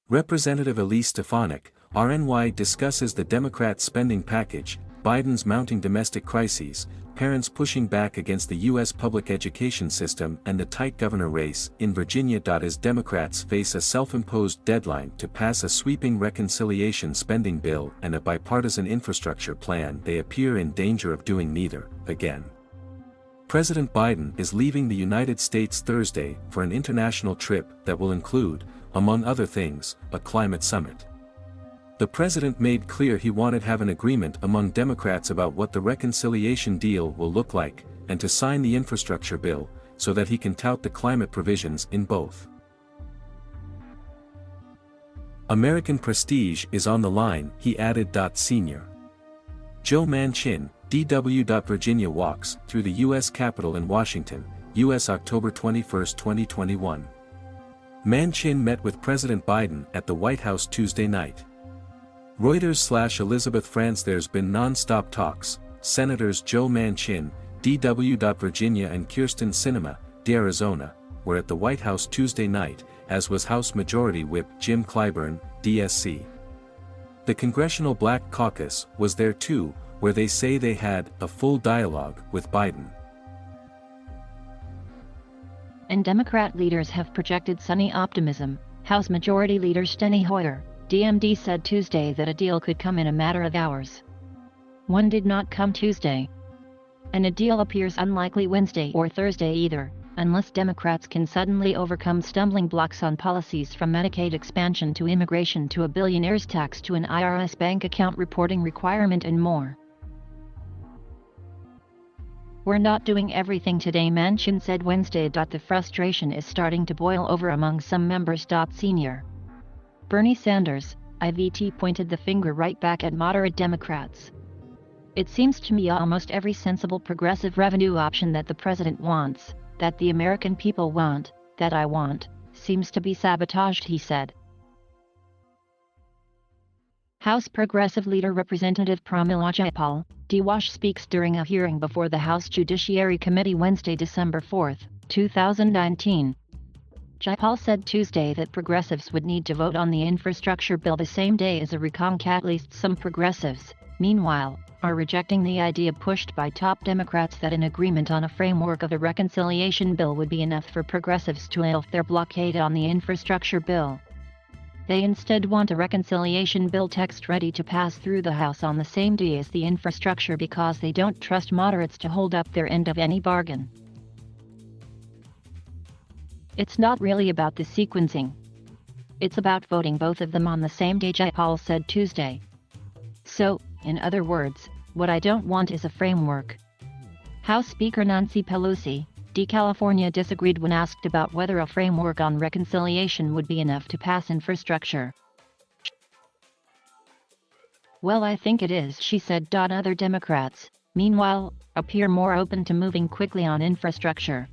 Representative Elise Stefanik, R-N.Y. discusses the Democrat spending package, Biden's mounting domestic crises, parents pushing back against the U.S. public education system and the tight governor race. In Virginia.As Democrats face a self-imposed deadline to pass a sweeping reconciliation spending bill and a bipartisan infrastructure plan, they appear in danger of doing neither, again. President Biden is leaving the United States Thursday for an international trip that will include, among other things, a climate summit. The president made clear he wanted to have an agreement among Democrats about what the reconciliation deal will look like, and to sign the infrastructure bill, so that he can tout the climate provisions in both. American prestige is on the line, he added. Senior Joe Manchin, D.W. Virginia walks through the U.S. Capitol in Washington, U.S. October 21, 2021. Manchin met with President Biden at the White House Tuesday night. Reuters/Elizabeth France. There's been non-stop talks. Senators Joe Manchin, D.W. Virginia and Kyrsten Sinema, D. Arizona, were at the White House Tuesday night, as was House Majority Whip Jim Clyburn, D.S.C. The Congressional Black Caucus was there too, where they say they had a full dialogue with Biden. And Democrat leaders have projected sunny optimism. House Majority Leader Steny Hoyer, DMD, said Tuesday that a deal could come in a matter of hours. One did not come Tuesday. And a deal appears unlikely Wednesday or Thursday either, unless Democrats can suddenly overcome stumbling blocks on policies from Medicaid expansion to immigration to a billionaire's tax to an IRS bank account reporting requirement and more. We're not doing everything today, Manchin said Wednesday. The frustration is starting to boil over among some members. Senior Bernie Sanders, IVT, pointed the finger right back at moderate Democrats. It seems to me almost every sensible progressive revenue option that the president wants, that the American people want, that I want, seems to be sabotaged, he said. House Progressive Leader Representative Pramila Jayapal, D.W. speaks during a hearing before the House Judiciary Committee Wednesday, December 4, 2019. Jayapal said Tuesday that progressives would need to vote on the infrastructure bill the same day as a recount. At least some progressives, meanwhile, are rejecting the idea pushed by top Democrats that an agreement on a framework of a reconciliation bill would be enough for progressives to lift their blockade on the infrastructure bill. They instead want a reconciliation bill text ready to pass through the House on the same day as the infrastructure because they don't trust moderates to hold up their end of any bargain. It's not really about the sequencing. It's about voting both of them on the same day, Jayapal said Tuesday. So, in other words, what I don't want is a framework. House Speaker Nancy Pelosi, D. California, disagreed when asked about whether a framework on reconciliation would be enough to pass infrastructure. Well, I think it is, she said. Other Democrats, meanwhile, appear more open to moving quickly on infrastructure.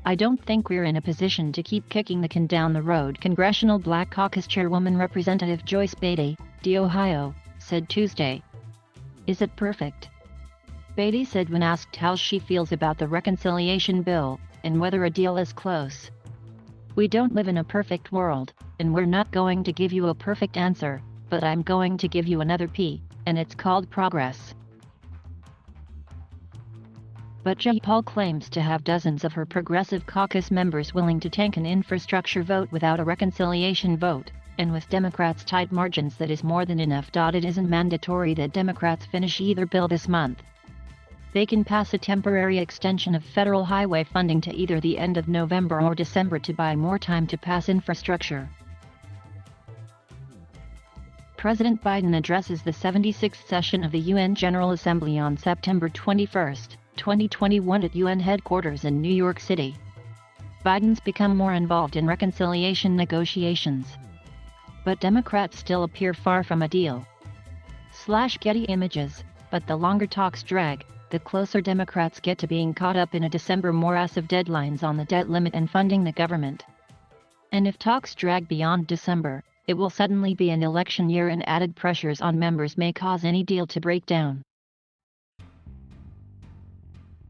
I don't think we're in a position to keep kicking the can down the road, Congressional Black Caucus Chairwoman Representative Joyce Beatty, D. Ohio, said Tuesday. Is it perfect? Beatty said when asked how she feels about the reconciliation bill, and whether a deal is close. We don't live in a perfect world, and we're not going to give you a perfect answer, but I'm going to give you another P, and it's called progress. But Jayapal claims to have dozens of her progressive caucus members willing to tank an infrastructure vote without a reconciliation vote, and with Democrats' tight margins that is more than enough. It isn't mandatory that Democrats finish either bill this month. They can pass a temporary extension of federal highway funding to either the end of November or December to buy more time to pass infrastructure. President Biden addresses the 76th session of the UN General Assembly on September 21, 2021 at UN headquarters in New York City. Biden's become more involved in reconciliation negotiations. But Democrats still appear far from a deal. Getty Images, but the longer talks drag, the closer Democrats get to being caught up in a December morass of deadlines on the debt limit and funding the government. And if talks drag beyond December, it will suddenly be an election year and added pressures on members may cause any deal to break down.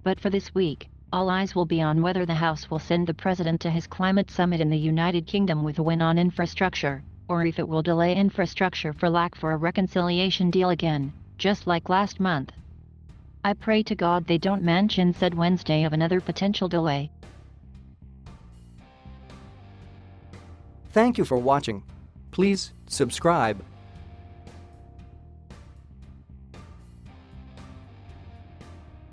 But for this week, all eyes will be on whether the House will send the president to his climate summit in the United Kingdom with a win on infrastructure, or if it will delay infrastructure for lack for a reconciliation deal again, just like last month. I pray to God they don't mention said Wednesday of another potential delay. Thank you for watching. Please subscribe.